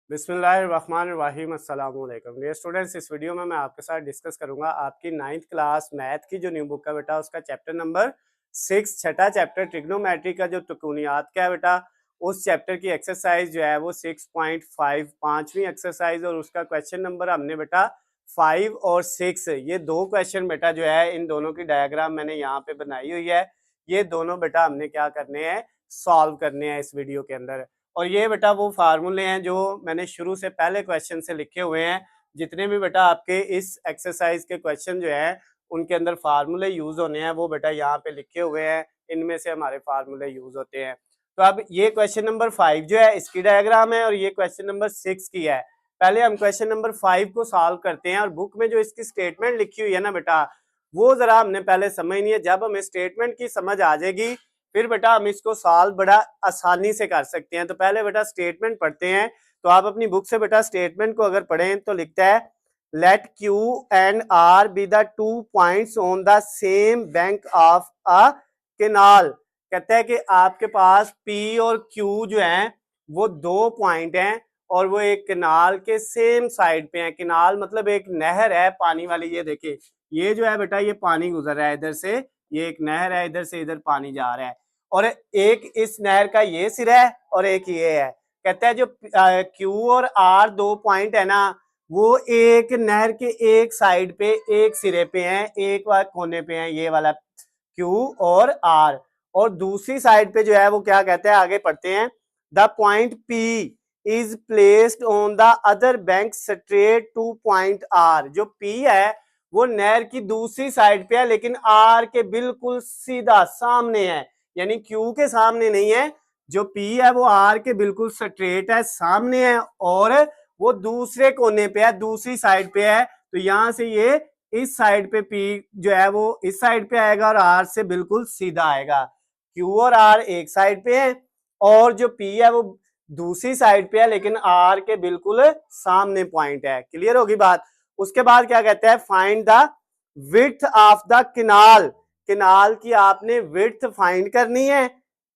बिस्मिल्लाहिर्रहमानिर्रहीम अस्सलाम वालेकुम डियर स्टूडेंट्स। इस वीडियो में मैं आपके साथ डिस्कस करूंगा आपकी 9th क्लास मैथ की जो न्यू बुक है बेटा उसका चैप्टर नंबर 6 छठा चैप्टर ट्रिग्नोमेट्री का जो त्रिकोणियात का है बेटा उस चैप्टर की एक्सरसाइज जो है वो 6.5 पांचवी एक्सरसाइज और उसका क्वेश्चन नंबर हमने बेटा 5 और 6 ये दो क्वेश्चन बेटा जो है इन दोनों की डायग्राम मैंने यहाँ पे बनाई हुई है। ये दोनों बेटा हमने क्या करने हैं, सॉल्व करने हैं इस वीडियो के अंदर। और ये बेटा वो फार्मूले हैं जो मैंने शुरू से पहले क्वेश्चन से लिखे हुए हैं। जितने भी बेटा आपके इस एक्सरसाइज के क्वेश्चन जो है उनके अंदर फार्मूले यूज होने हैं वो बेटा यहाँ पे लिखे हुए हैं, इनमें से हमारे फार्मूले यूज होते हैं। तो अब ये क्वेश्चन नंबर 5 जो है इसकी डायग्राम है और ये क्वेश्चन नंबर 6 की है। पहले हम क्वेश्चन नंबर 5 को सॉल्व करते हैं और बुक में जो इसकी स्टेटमेंट लिखी हुई है ना बेटा वो जरा हमने पहले समझनी है। जब हमें स्टेटमेंट की समझ आ जाएगी फिर बेटा हम इसको सॉल्व बड़ा आसानी से कर सकते हैं। तो पहले बेटा स्टेटमेंट पढ़ते हैं। तो आप अपनी बुक से बेटा स्टेटमेंट को अगर पढ़ें तो लिखता है let Q and R be the 2 points on the same bank of a canal. कहता है कि आपके पास पी और क्यू जो है वो दो पॉइंट हैं और वो एक कैनाल के सेम साइड पे हैं। कैनाल मतलब एक नहर है पानी वाली। ये देखिए ये जो है बेटा ये पानी गुजर रहा है इधर से, ये एक नहर है, इधर से इधर पानी जा रहा है और एक इस नहर का ये सिरा है और एक ये है। कहता है जो क्यू और आर दो पॉइंट है ना वो एक नहर के एक साइड पे एक सिरे पे हैं, एक कोने पे हैं, ये वाला क्यू और आर। और दूसरी साइड पे जो है वो क्या कहता है, आगे पढ़ते हैं the point P is placed on the other bank straight to point R. जो पी है वो नहर की दूसरी साइड पे है लेकिन आर के बिल्कुल सीधा सामने है, यानी क्यू के सामने नहीं है। जो पी है वो आर के बिल्कुल स्ट्रेट है, सामने है और वो दूसरे कोने पे है, दूसरी साइड पे है। तो यहां से ये इस साइड पे पी जो है वो इस साइड पे आएगा और आर से बिल्कुल सीधा आएगा। क्यू और आर एक साइड पे है और जो पी है वो दूसरी साइड पे है लेकिन आर के बिल्कुल सामने पॉइंट है। क्लियर होगी बात। उसके बाद क्या कहता है find the width of the canal. Canal की आपने विड्थ फाइंड करनी है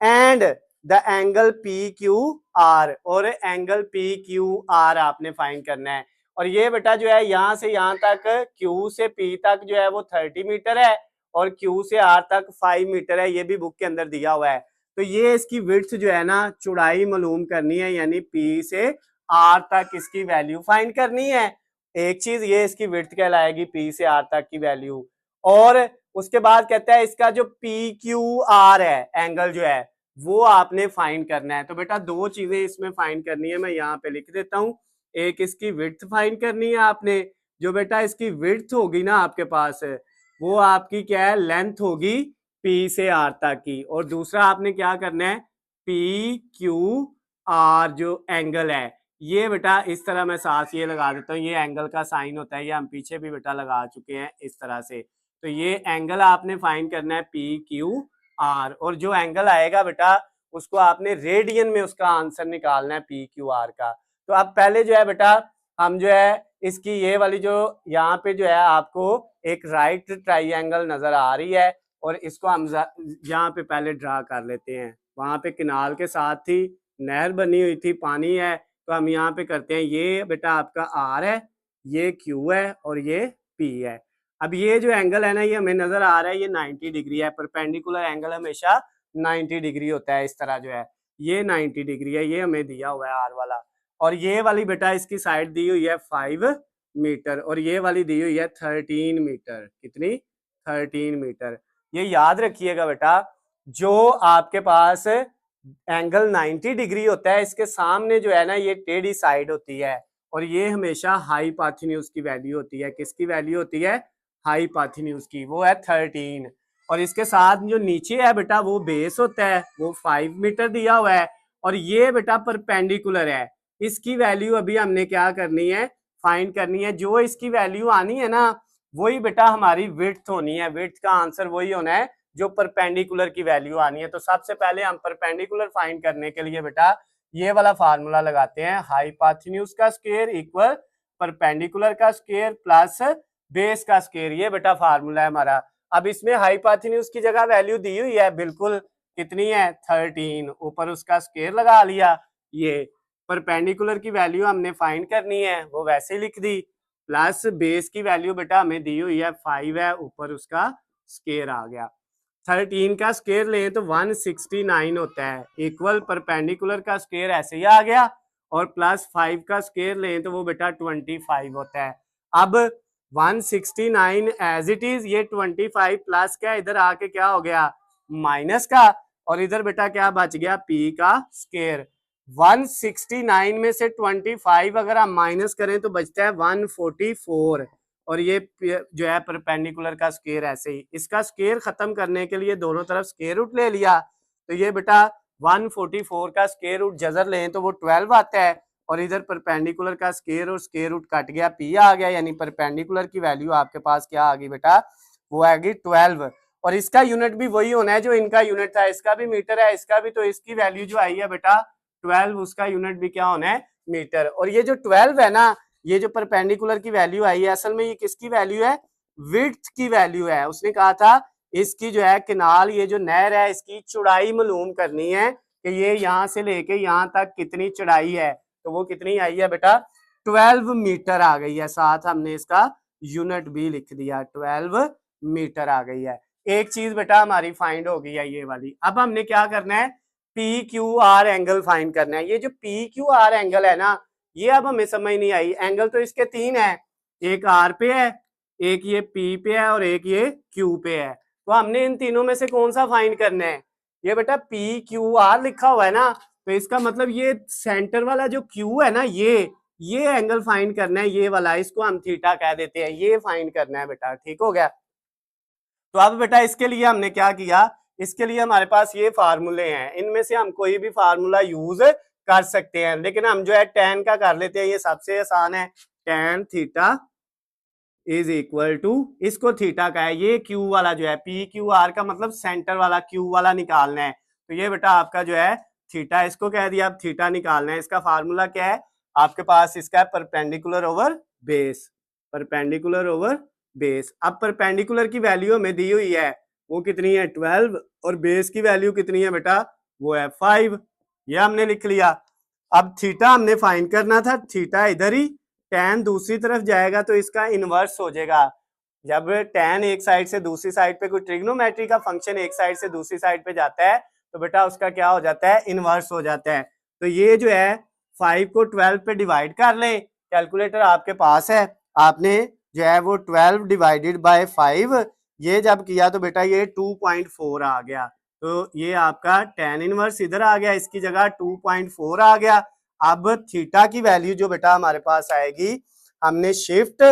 and the angle P Q R, और एंगल पी क्यू आर आपने फाइंड करना है। और ये बेटा जो है यहां से यहां तक क्यू से पी तक जो है वो 30 मीटर है और क्यू से आर तक 5 मीटर है, ये भी बुक के अंदर दिया हुआ है। तो ये इसकी विड्थ जो है ना चौड़ाई मालूम करनी है, यानी पी से आर तक इसकी वैल्यू फाइंड करनी है। एक चीज ये इसकी विड्थ कहलाएगी पी से आर तक की वैल्यू। और उसके बाद कहता है इसका जो पी क्यू आर है एंगल जो है वो आपने फाइंड करना है। तो बेटा दो चीजें इसमें फाइंड करनी है, मैं यहाँ पे लिख देता हूँ। एक इसकी विड्थ फाइंड करनी है आपने, जो बेटा इसकी विड्थ होगी ना आपके पास वो आपकी क्या है, लेंथ होगी पी से आर तक की। और दूसरा आपने क्या करना है, पी क्यू आर जो एंगल है ये बेटा इस तरह मैं साथ ये लगा देता हूँ, ये एंगल का साइन होता है, ये हम पीछे भी बेटा लगा चुके हैं इस तरह से। तो ये एंगल आपने फाइंड करना है पी क्यू आर, और जो एंगल आएगा बेटा उसको आपने रेडियन में उसका आंसर निकालना है पी क्यू आर का। तो अब पहले जो है बेटा हम जो है इसकी ये वाली जो यहाँ पे जो है आपको एक राइट ट्राइंगल नजर आ रही है और इसको हम यहाँ पे पहले ड्रा कर लेते हैं। वहां पे किनाल के साथ थी, नहर बनी हुई थी, पानी है, तो हम यहाँ पे करते हैं ये बेटा आपका आर है, ये क्यू है और ये पी है। अब ये जो एंगल है ना ये हमें नजर आ रहा है ये 90 डिग्री है। परपेंडिकुलर एंगल हमेशा 90 डिग्री होता है, इस तरह जो है ये 90 डिग्री है, ये हमें दिया हुआ है आर वाला। और ये वाली बेटा इसकी साइड दी हुई है 5 मीटर और ये वाली दी हुई है 13 मीटर। कितनी? 13 मीटर। ये याद रखिएगा बेटा, जो आपके पास एंगल 90 डिग्री होता है इसके सामने जो है ना ये टेढ़ी साइड होती है और ये हमेशा हाइपोटेन्यूज की वैल्यू होती है। किसकी वैल्यू होती है? हाइपोटेन्यूज की, वो है 13। और इसके साथ जो नीचे है बेटा वो बेस होता है, वो 5 मीटर दिया हुआ है और ये बेटा परपेंडिकुलर है। इसकी वैल्यू अभी हमने क्या करनी है, फाइंड करनी है। जो इसकी वैल्यू आनी है ना वही बेटा हमारी विड्थ होनी है। विड्थ का आंसर वही होना है जो परपेंडिकुलर की वैल्यू आनी है। तो सबसे पहले हम परपेंडिकुलर फाइंड करने के लिए बेटा ये वाला फार्मूला लगाते हैं, हाइपोटेन्यूज का स्क्वायर इक्वल परपेंडिकुलर का स्क्वायर प्लस बेस का स्क्वायर। ये बेटा फार्मूला है हमारा। अब इसमें हाइपोटेन्यूज की जगह वैल्यू दी हुई है बिल्कुल, कितनी है? 13। ऊपर उसका स्क्वायर लगा लिया ये। परपेंडिकुलर की वैल्यू हमने फाइंड करनी है, वो वैसे लिख दी, प्लस बेस की वैल्यू बेटा हमें दी हुई है 5 है, ऊपर उसका स्केयर आ गया। 13 का स्केयर लें तो 169 होता है, इक्वल परपेंडिकुलर का स्केयर ऐसे ही आ गया, और प्लस 5 का स्केयर लें तो वो बेटा 25 होता है। अब 169 एज इट इज, ये 25 प्लस क्या इधर आके क्या हो गया माइनस का, और इधर बेटा क्या बच गया पी का स्केयर। 169 में से 25 अगर हम माइनस करें तो बचता है 144, और ये जो है परपेंडिकुलर का स्केयर ऐसे ही। इसका स्केयर खत्म करने के लिए दोनों तरफ स्केयर रूट ले लिया, तो ये बेटा 144 का स्केयर रूट जजर लें तो वो 12 आता है, और इधर परपेंडिकुलर का स्केयर और स्केयर रूट कट गया, पी आ गया, यानी परपेंडिकुलर की वैल्यू आपके पास क्या आ गई बेटा, वो आ गई 12। और इसका यूनिट भी वही होना है जो इनका यूनिट था, इसका भी मीटर है, इसका भी, तो इसकी वैल्यू जो आई है बेटा 12, उसका यूनिट भी क्या होना है मीटर। और ये जो 12 है ना, ये जो परपेंडिकुलर की वैल्यू आई है, असल में ये किसकी वैल्यू है, विड्थ की वैल्यू है। उसने कहा था इसकी जो है किनाल, ये जो नहर है, इसकी चौड़ाई मालूम करनी है कि ये यहाँ से लेके यहाँ तक कितनी चौड़ाई है, तो वो कितनी आई है बेटा 12 मीटर आ गई है। साथ हमने इसका यूनिट भी लिख दिया, 12 मीटर आ गई है। एक चीज बेटा हमारी फाइंड हो गई है ये वाली। अब हमने क्या करना है, P Q R angle find करना है। ये जो पी क्यू आर एंगल है ना, ये अब हमें समझ नहीं आई। एंगल तो इसके 3 है, एक आर पे है, एक ये पी पे है, और एक ये क्यू पे है। तो हमने इन तीनों में से कौन सा फाइंड करना है, ये बेटा पी क्यू आर लिखा हुआ है ना, तो इसका मतलब ये सेंटर वाला जो क्यू है ना, ये एंगल फाइंड करना है, ये वाला, इसको हम थीटा कह देते हैं, ये फाइंड करना है बेटा। ठीक हो गया। तो अब बेटा इसके लिए हमने क्या किया, इसके लिए हमारे पास ये फार्मूले हैं, इनमें से हम कोई भी फार्मूला यूज कर सकते हैं, लेकिन हम जो है tan का कर लेते हैं, ये सबसे आसान है। tan theta is equal to, इसको थीटा का है, ये क्यू वाला जो है पी क्यू आर का मतलब सेंटर वाला क्यू वाला निकालना है, तो ये बेटा आपका जो है थीटा, इसको कह दिया, अब थीटा निकालना है। इसका फार्मूला क्या है आपके पास, इसका है perpendicular over base, perpendicular over base. अब परपेंडिकुलर की वैल्यू हमें दी हुई है, वो कितनी है 12, और बेस की वैल्यू कितनी है बेटा, वो है 5, ये हमने लिख लिया। अब थीटा हमने फाइंड करना था, थीटा इधर ही, tan दूसरी तरफ जाएगा तो इसका इनवर्स हो जाएगा। जब tan एक साइड से दूसरी साइड पे, कोई ट्रिग्नोमेट्री का फंक्शन एक साइड से दूसरी साइड पे जाता है तो बेटा उसका क्या हो जाता है, इनवर्स हो जाता है। तो ये जो है 5 को 12 पे डिवाइड कर लें, कैलकुलेटर आपके पास है, आपने जो है वो 12 डिवाइडेड बाय 5 ये जब किया तो बेटा ये 2.4 आ गया, तो ये आपका tan इनवर्स इधर आ गया, इसकी जगह 2.4 आ गया। अब थीटा की वैल्यू जो बेटा हमारे पास आएगी, हमने शिफ्ट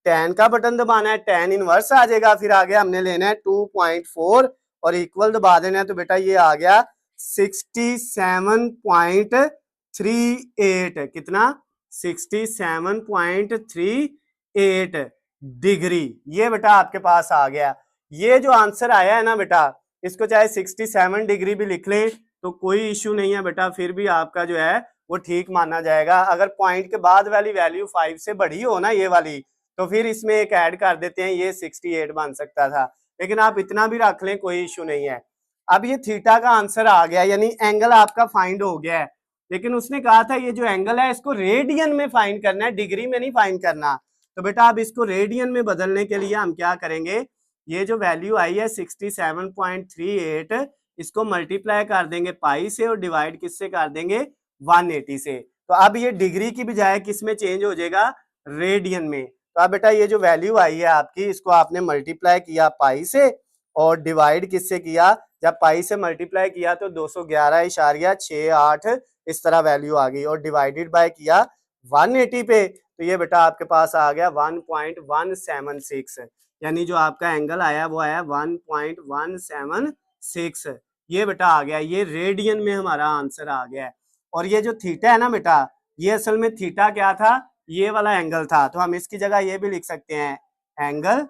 tan का बटन दबाना है, tan इनवर्स आ जाएगा, फिर आगे हमने लेना है 2.4 और इक्वल दबा देना है, तो बेटा ये आ गया 67.38, कितना 67.38 डिग्री, ये बेटा आपके पास आ गया। ये जो आंसर आया है ना बेटा, इसको चाहे 67 डिग्री भी लिख लें तो कोई इश्यू नहीं है बेटा, फिर भी आपका जो है वो ठीक माना जाएगा। अगर पॉइंट के बाद वाली वैल्यू 5 से बड़ी हो ना ये वाली, तो फिर इसमें एक ऐड कर देते हैं, ये 68 बन सकता था, लेकिन आप इतना भी रख लें कोई इश्यू नहीं है। अब ये थीटा का आंसर आ गया, यानी एंगल आपका फाइंड हो गया है, लेकिन उसने कहा था ये जो एंगल है इसको रेडियन में फाइंड करना है, डिग्री में नहीं फाइंड करना। तो बेटा अब इसको रेडियन में बदलने के लिए हम क्या करेंगे, ये जो वैल्यू आई है 67.38, इसको मल्टीप्लाई कर देंगे पाई से और डिवाइड किससे कर देंगे 180 से। तो अब ये डिग्री की बजाय किस में चेंज हो जाएगा, रेडियन में। तो अब बेटा ये जो वैल्यू आई है आपकी, इसको आपने मल्टीप्लाई किया पाई से और डिवाइड किससे किया, जब पाई से मल्टीप्लाई किया तो 211.68 इस तरह वैल्यू आ गई, और डिवाइडेड बाय किया 180 पे, तो ये बेटा आपके पास आ गया 1.176, यानी जो आपका एंगल आया वो आया 1.176, ये बेटा आ गया, ये रेडियन में हमारा आंसर आ गया है। और ये जो थीटा है ना बेटा, ये असल में थीटा क्या था, ये वाला एंगल था, तो हम इसकी जगह ये भी लिख सकते हैं, एंगल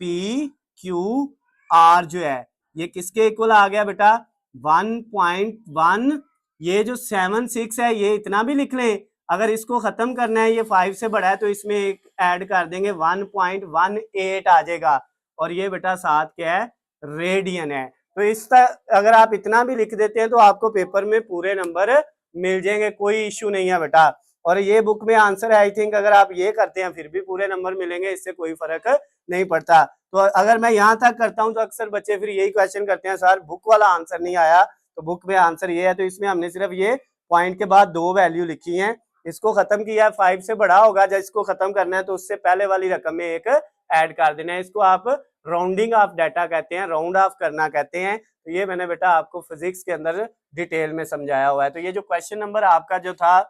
पी क्यू आर जो है ये किसके इक्वल आ गया बेटा 1.1, ये जो 76 है ये इतना भी लिख लें, अगर इसको खत्म करना है, ये 5 से बड़ा है तो इसमें एक ऐड कर देंगे 1.18 आ जाएगा, और ये बेटा साथ क्या है, रेडियन है। तो इस अगर आप इतना भी लिख देते हैं तो आपको पेपर में पूरे नंबर मिल जाएंगे, कोई इश्यू नहीं है बेटा। और ये बुक में आंसर है, आई थिंक अगर आप ये करते हैं फिर भी पूरे नंबर मिलेंगे, इससे कोई फर्क नहीं पड़ता। तो अगर मैं यहाँ तक करता हूँ तो अक्सर बच्चे फिर यही क्वेश्चन करते हैं, सर बुक वाला आंसर नहीं आया, तो बुक में आंसर ये है। तो इसमें हमने सिर्फ ये पॉइंट के बाद 2 वैल्यू लिखी हैं, इसको खत्म किया है, 5 से बड़ा होगा, जब इसको खत्म करना है तो उससे पहले वाली रकम में एक ऐड कर देना है। इसको आप राउंडिंग ऑफ डाटा कहते हैं, राउंड ऑफ करना कहते हैं। तो ये मैंने बेटा आपको फिजिक्स के अंदर डिटेल में समझाया हुआ है। तो ये जो क्वेश्चन नंबर आपका जो था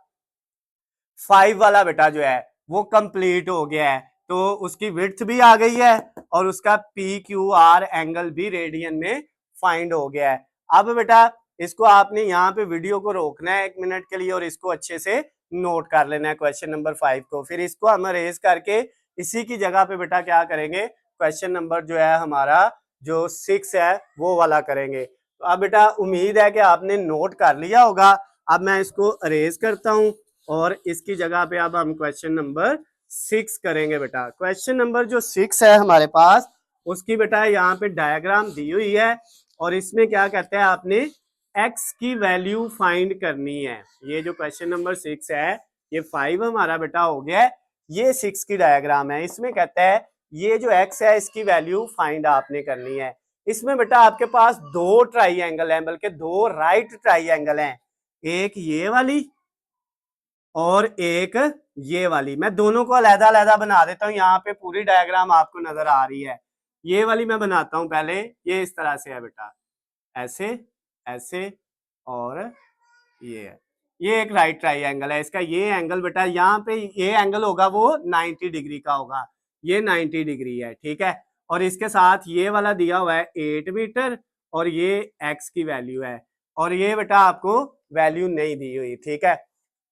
5 वाला बेटा जो है वो कंप्लीट हो गया है, तो उसकी विड्थ भी आ गई है और उसका PQR एंगल भी रेडियन में फाइंड हो गया है। अब बेटा इसको आपने यहाँ पे वीडियो को रोकना है 1 मिनट के लिए और इसको अच्छे से नोट कर लेना है क्वेश्चन नंबर 5 को। फिर इसको हम अरेज करके इसी की जगह पे बेटा क्या करेंगे, क्वेश्चन नंबर जो है हमारा जो 6 है वो वाला करेंगे। तो अब बेटा उम्मीद है कि आपने नोट कर लिया होगा। अब मैं इसको अरेज करता हूँ और इसकी जगह पे अब हम क्वेश्चन नंबर 6 करेंगे बेटा। क्वेश्चन नंबर जो 6 है हमारे पास, उसकी बेटा यहाँ पे डायग्राम दी हुई है और इसमें क्या कहते हैं, आपने x की वैल्यू फाइंड करनी है। ये जो क्वेश्चन नंबर 6 है, ये 5 हमारा बेटा हो गया, ये 6 की डायग्राम है। इसमें कहता है ये जो x है इसकी वैल्यू फाइंड आपने करनी है। इसमें बेटा आपके पास 2 ट्राइंगल हैं, बल्कि 2 राइट ट्राइंगल हैं, एक ये वाली और एक ये वाली। मैं दोनों को अलग अलग बना देता हूँ, यहाँ पे पूरी डायग्राम आपको नजर आ रही है। ये वाली मैं बनाता हूँ पहले, ये इस तरह से है बेटा, ऐसे ऐसे और ये एक राइट ट्राइंगल है। इसका ये एंगल बेटा यहाँ पे ये एंगल होगा वो 90 डिग्री का होगा, ये 90 डिग्री है, ठीक है। और इसके साथ ये वाला दिया हुआ है 8 मीटर और ये x की वैल्यू है, और ये बेटा आपको वैल्यू नहीं दी हुई, ठीक है।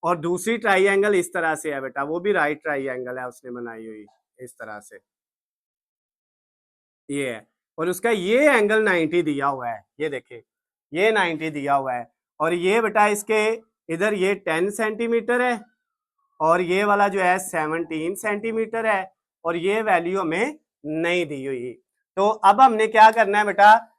और दूसरी ट्राइंगल इस तरह से है बेटा, वो भी राइट ट्राइंगल है, उसने बनाई हुई इस तरह से, ये है। और उसका ये एंगल 90 दिया हुआ है, ये देखिए ये 90 दिया हुआ है। और ये बेटा इसके इधर ये 10 सेंटीमीटर है और ये वाला जो है 17 सेंटीमीटर है, और ये वैल्यू हमें नहीं दी हुई। तो अब हमने क्या करना है बेटा,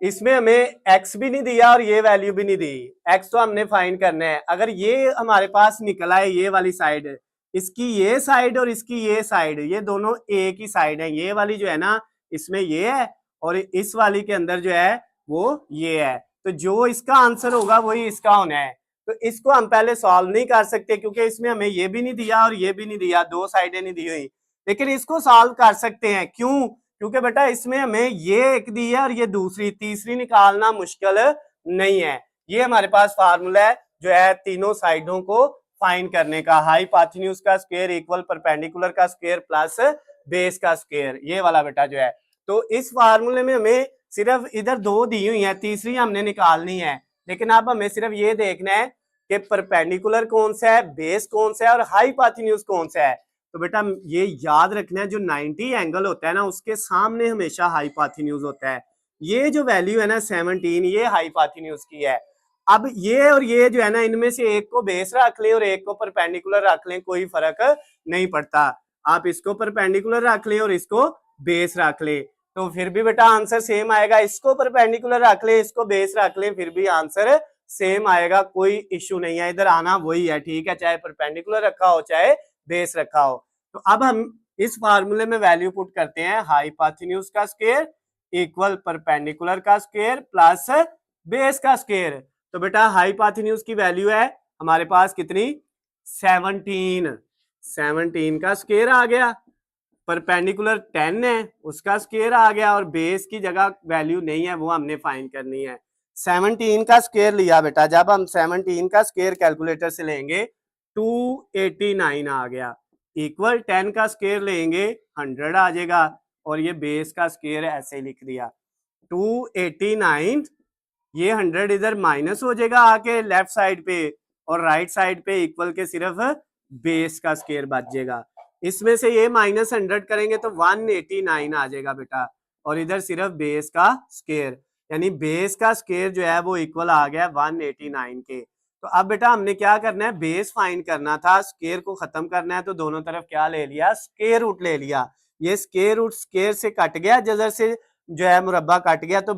इसमें हमें x भी नहीं दिया और ये वैल्यू भी नहीं दी, x तो हमने फाइंड करना है। अगर ये हमारे पास निकला है ये वाली साइड, इसकी ये साइड और इसकी ये साइड, ये दोनों एक ही साइड है। ये वाली जो है ना इसमें ये है और इस वाली के अंदर जो है वो ये है, तो जो इसका आंसर होगा वही इसका होना है। तो इसको हम पहले सॉल्व नहीं कर सकते क्योंकि इसमें हमें ये भी नहीं दिया और ये भी नहीं दिया, 2 साइडें नहीं दी हुई। लेकिन इसको सॉल्व कर सकते हैं, क्यों? क्योंकि बेटा इसमें हमें ये एक दी है और ये दूसरी, तीसरी निकालना मुश्किल नहीं है। ये हमारे पास फार्मूला है जो है तीनों साइडों को फाइंड करने का, हाइपोटेन्यूज का स्क्वायर इक्वल परपेंडिकुलर का स्क्वायर प्लस बेस का स्क्वायर, ये वाला बेटा जो है। तो इस फार्मूले में हमें सिर्फ इधर 2 दी हुई है, तीसरी हमने निकालनी है। लेकिन अब हमें सिर्फ ये देखना है कि परपेंडिकुलर कौन सा है, बेस कौन सा है और हाइपोटेन्यूज कौन सा है। तो बेटा ये याद रखना है, जो 90 एंगल होता है ना उसके सामने हमेशा हाइपोटेन्यूज होता है। ये जो वैल्यू है ना 17, ये हाइपोटेन्यूज की है। अब ये और ये जो है ना इनमें से एक को बेस रख लें और एक को परपेंडिकुलर रख लें, कोई फर्क नहीं पड़ता। आप इसको परपेंडिकुलर रख लें और इसको बेस रख लें तो फिर भी बेटा आंसर सेम आएगा। इसको परपेंडिकुलर रख लें, इसको बेस रख लें, फिर भी आंसर सेम आएगा, कोई इश्यू नहीं है। इधर आना वही है, ठीक है, चाहे परपेंडिकुलर रखा हो चाहे बेस रखा हो। तो अब हम इस फार्मूले में वैल्यू पुट करते हैं, हाइपोटेन्यूज का स्क्वायर इक्वल परपेंडिकुलर का स्क्वायर प्लस बेस का स्क्वायर। तो बेटा हाइपोटेन्यूज की वैल्यू है हमारे पास कितनी, 17 का स्क्वायर आ गया, परपेंडिकुलर 10 है उसका स्क्वायर आ गया, और बेस की जगह वैल्यू नहीं है वो हमने फाइंड करनी है। 17 का स्क्वायर लिया बेटा, जब हम 17 का स्क्वायर कैलकुलेटर से लेंगे 289 आ गया, इक्वल 10 का स्क्वायर लेंगे 100 आ जाएगा, और ये बेस का स्क्वायर ऐसे लिख दिया 289। ये 100 इधर माइनस हो जाएगा आके लेफ्ट साइड पे, और राइट साइड पे इक्वल के सिर्फ बेस का स्क्वायर बच जाएगा। इसमें से ये माइनस 100 करेंगे तो 189 आ जाएगा बेटा, और इधर सिर्फ बेस का स्क्वायर, यानी बेस का स्क्वायर जो है वो इक्वल आ गया 189 के। तो अब बेटा हमने क्या करना है, बेस फाइंड करना था, स्क्वायर को खत्म करना है, तो दोनों तरफ क्या ले लिया, स्क्वायर रूट ले लिया। ये स्क्वायर रूट स्क्वायर से कट गया, जजर से जो है मुरब्बा कट गया, तो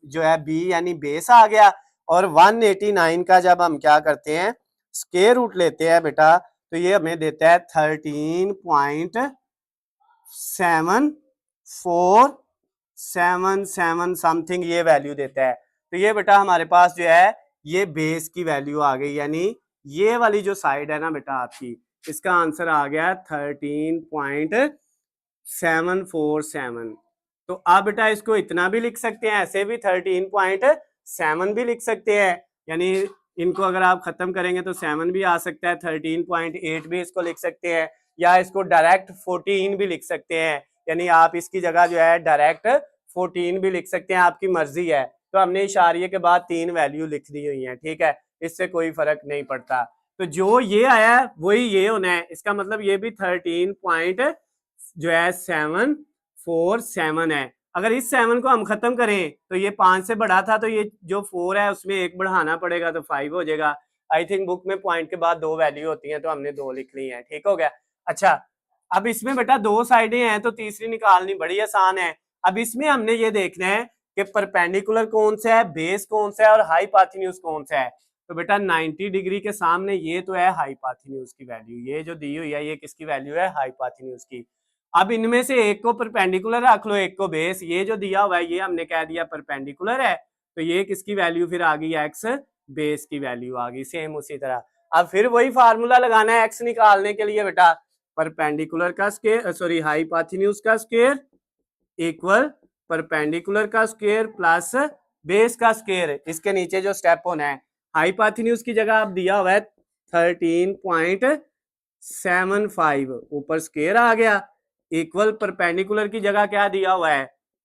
जो है बी यानी बेस आ गया, और 189 का जब हम क्या करते हैं स्क्वायर रूट लेते हैं बेटा तो ये हमें देता है 13.7477 समथिंग ये वैल्यू देता है। तो ये बेटा हमारे पास जो है ये बेस की वैल्यू आ गई, यानी ये वाली जो साइड है ना बेटा आपकी, इसका आंसर आ गया 13.747। तो आप बेटा इसको इतना भी लिख सकते हैं, ऐसे भी 13.7 भी लिख सकते हैं, यानी इनको अगर आप खत्म करेंगे तो 7 भी आ सकता है, 13.8 भी इसको लिख सकते हैं, या इसको डायरेक्ट 14 भी लिख सकते हैं, यानी आप इसकी जगह जो है डायरेक्ट 14 भी लिख सकते हैं, आपकी मर्जी है। तो हमने इशारिये के बाद 3 वैल्यू लिख दी हुई है, ठीक है, इससे कोई फर्क नहीं पड़ता। तो जो ये आया है वही ये होना है, इसका मतलब ये भी 13.747 है। अगर इस 7 को हम खत्म करें तो ये 5 से बढ़ा था, तो ये जो 4 है उसमें 1 बढ़ाना पड़ेगा तो 5 हो जाएगा। आई थिंक बुक में पॉइंट के बाद 2 वैल्यू होती हैं, तो हमने 2 लिख ली है, ठीक हो गया। अच्छा, अब इसमें बेटा 2 साइडें हैं तो तीसरी निकालनी बड़ी आसान है। अब इसमें हमने ये देखना है कि परपेंडिकुलर कौन सा है, बेस कौन सा है और हाइपोटेन्यूज कौन सा है। तो बेटा 90 डिग्री के सामने ये तो है हाइपोटेन्यूज की वैल्यू, ये जो दी हुई है ये किसकी वैल्यू है, हाइपोटेन्यूज की। अब इनमें से एक को परपेंडिकुलर रख लो, एक को बेस, ये जो दिया हुआ है ये हमने कह दिया परपेंडिकुलर है, तो ये किसकी वैल्यू फिर आ गई, एक्स बेस की वैल्यू आ गई। सेम उसी तरह अब फिर वही फार्मूला लगाना है एक्स निकालने के लिए बेटा, परपेंडिकुलर का स्क्वायर सॉरी हाइपोटेन्यूज का स्क्वायर इक्वल परपेंडिकुलर का स्क्वायर प्लस बेस का स्क्वायर। इसके नीचे जो स्टेप होना है, हाइपोटेन्यूज की जगह अब दिया हुआ है 13.75, ऊपर स्क्वायर आ गया, इक्वल परपेंडिकुलर की जगह क्या दिया हुआ है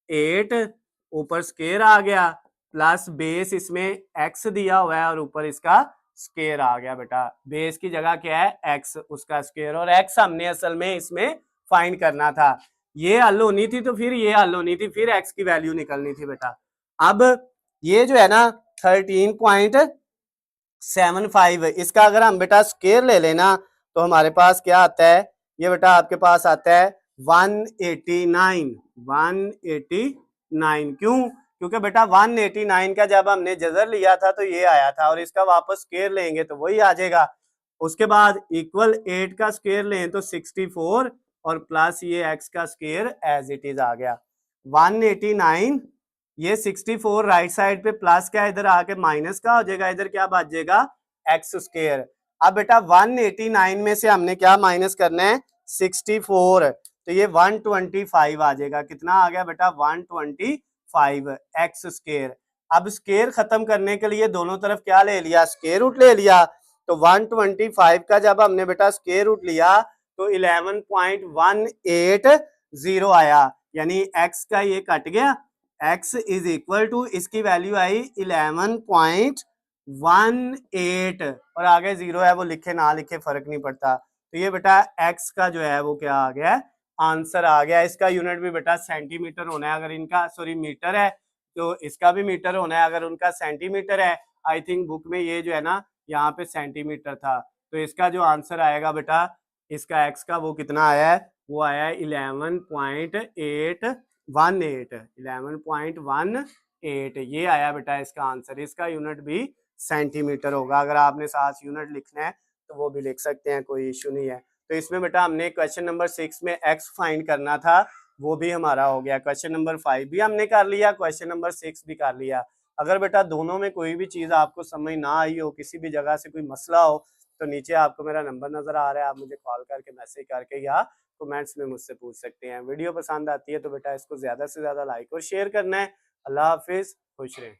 8, ऊपर स्क्वायर आ गया, प्लस बेस इसमें एक्स दिया हुआ है और ऊपर इसका स्क्वायर आ गया। बेटा बेस की जगह क्या है एक्स, उसका स्क्वायर, और एक्स हमने असल में इसमें फाइंड करना था। ये हल होनी थी तो फिर ये हल होनी थी, फिर एक्स की वैल्यू निकलनी थी बेटा। अब ये जो है ना 13.75, इसका अगर हम बेटा स्क्वायर ले लेना तो हमारे पास क्या आता है, ये बेटा आपके पास आता है 189। क्यों, क्योंकि बेटा 189 का जब हमने जजर लिया था तो ये आया था, और इसका वापस स्क्वायर लेंगे तो वही आ जाएगा। उसके बाद इक्वल 8 का स्क्वायर लें तो 64, और प्लस ये एक्स का स्क्वायर एज इट इज आ गया 189। ये 64 राइट साइड पे प्लस का इधर आके माइनस का हो जाएगा, इधर क्या बच जाएगा एक्स स्क्वायर। अब बेटा 189 में से हमने क्या माइनस करना है 64, तो ये 125 आ जाएगा। कितना आ गया बेटा 125 एक्स स्क्वायर। अब स्क्वायर खत्म करने के लिए दोनों तरफ क्या ले लिया, स्क्वायर रूट ले लिया। तो 125 का जब हमने बेटा स्क्वायर रूट लिया तो 11.180 आया, यानी एक्स का ये कट गया, x इज इक्वल टू इसकी वैल्यू आई 11.18, और आगे जीरो है वो लिखे ना लिखे फर्क नहीं पड़ता। तो ये बेटा x का जो है वो क्या आ गया, आंसर आ गया। इसका यूनिट भी बेटा सेंटीमीटर होना है, अगर इनका सॉरी मीटर है तो इसका भी मीटर होना है, अगर उनका सेंटीमीटर है। आई थिंक बुक में ये जो है ना यहाँ पे सेंटीमीटर था, तो इसका जो आंसर आएगा बेटा इसका x का वो कितना आया है, वो आया है 11.18 ये आया बेटा इसका आंसर। इसका यूनिट भी सेंटीमीटर होगा, अगर आपने 7 यूनिट लिखना है तो वो भी लिख सकते हैं, कोई इशू नहीं है। तो इसमें बेटा हमने क्वेश्चन नंबर 6 में x फाइंड करना था, वो भी हमारा हो गया। क्वेश्चन नंबर 5 भी हमने कर लिया, क्वेश्चन नंबर 6 भी कर लिया। अगर बेटा दोनों में कोई भी चीज आपको समझ ना आई हो, किसी भी जगह से कोई मसला हो, तो नीचे आपको मेरा नंबर नजर आ रहा है, आप मुझे कॉल करके मैसेज करके या कमेंट्स में मुझसे पूछ सकते हैं। वीडियो पसंद आती है तो बेटा इसको ज्यादा से ज्यादा लाइक और शेयर करना है। अल्लाह हाफिज, खुश रहें।